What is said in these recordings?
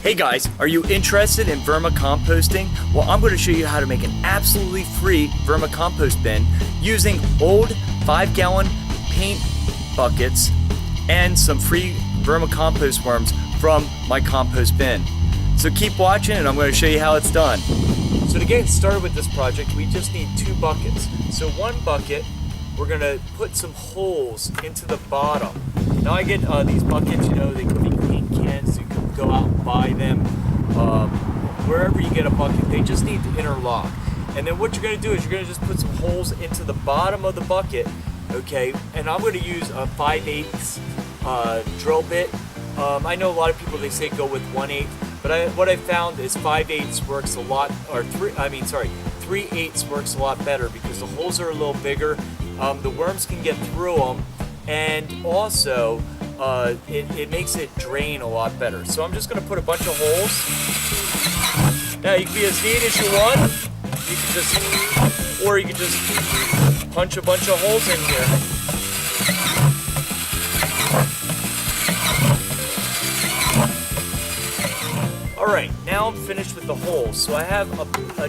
Hey guys, are you interested in vermicomposting? Well, I'm going to show you how to make an absolutely free vermicompost bin using old 5-gallon paint buckets and some free vermicompost worms from my compost bin. So keep watching and I'm going to show you how it's done. So to get started with this project, we just need 2 buckets. So one bucket, we're going to put some holes into the bottom. Now I get these buckets, you know, they could be paint cans, you can go out and buy them. Wherever you get a bucket, they just need to interlock. And then what you're going to do is you're going to just put some holes into the bottom of the bucket, okay? And I'm going to use a 5/8 drill bit. I know a lot of people, they say go with 1/8, but what I found is 5/8 works a lot, or 3/8 works a lot better because the holes are a little bigger. The worms can get through them, and also it makes it drain a lot better. So I'm just going to put a bunch of holes. Now you can be as neat as you want. You can just, or you can just punch a bunch of holes in here. Alright, now I'm finished with the holes. So I have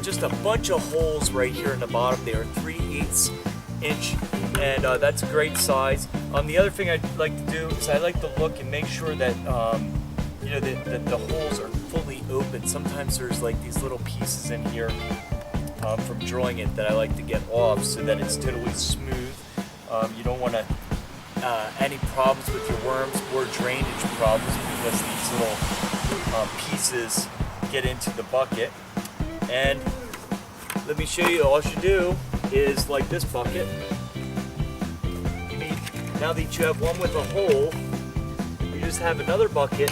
just a bunch of holes right here in the bottom. They are 3/8 inch, and that's a great size. The other thing I'd like to do is I like to look and make sure that you know, that the holes are fully open. Sometimes there's like these little pieces in here from drilling it that I like to get off so that it's totally smooth. You don't want to any problems with your worms or drainage problems because these little pieces get into the bucket. And let me show you, all you should do is like this bucket. Now that you have one with a hole, you just have another bucket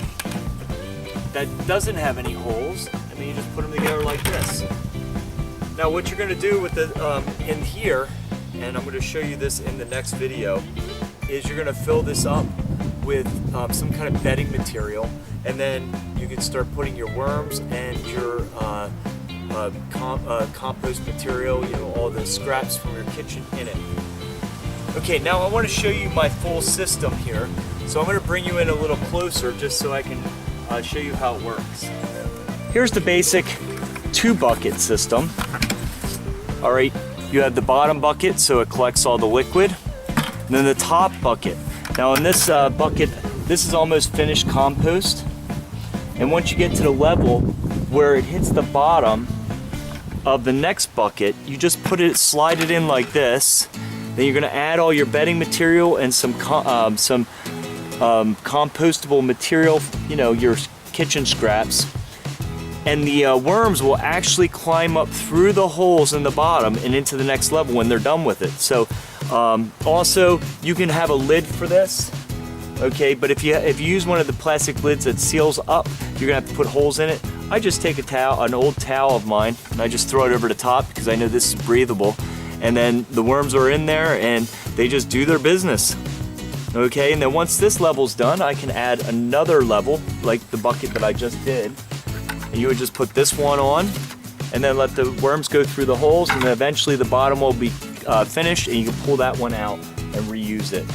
that doesn't have any holes, and then you just put them together like this. Now what you're going to do with the in here, and I'm going to show you this in the next video, is you're going to fill this up with some kind of bedding material, and then you can start putting your worms and your compost material, you know, all the scraps from your kitchen in it. Okay, now I want to show you my full system here. So I'm going to bring you in a little closer just so I can show you how it works. Here's the basic 2-bucket system. All right, you have the bottom bucket, so it collects all the liquid. And then the top bucket. Now in this bucket, this is almost finished compost. And once you get to the level where it hits the bottom of the next bucket, you just slide it in like this. Then you're going to add all your bedding material and some compostable material, you know, your kitchen scraps. And the worms will actually climb up through the holes in the bottom and into the next level when they're done with it. So also you can have a lid for this, okay? But if you use one of the plastic lids that seals up, you're gonna have to put holes in it. I just take an old towel of mine, and I just throw it over the top because I know this is breathable. And then the worms are in there and they just do their business. Okay, and then once this level's done, I can add another level, like the bucket that I just did. And you would just put this one on, and then let the worms go through the holes, and then eventually the bottom will be finished, and you can pull that one out and reuse it.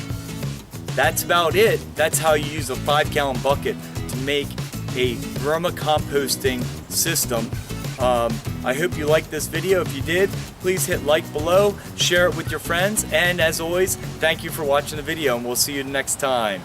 That's about it. That's how you use a 5-gallon bucket to make a vermicomposting system. I hope you liked this video. If you did, please hit like below, share it with your friends, and as always, thank you for watching the video, and we'll see you next time.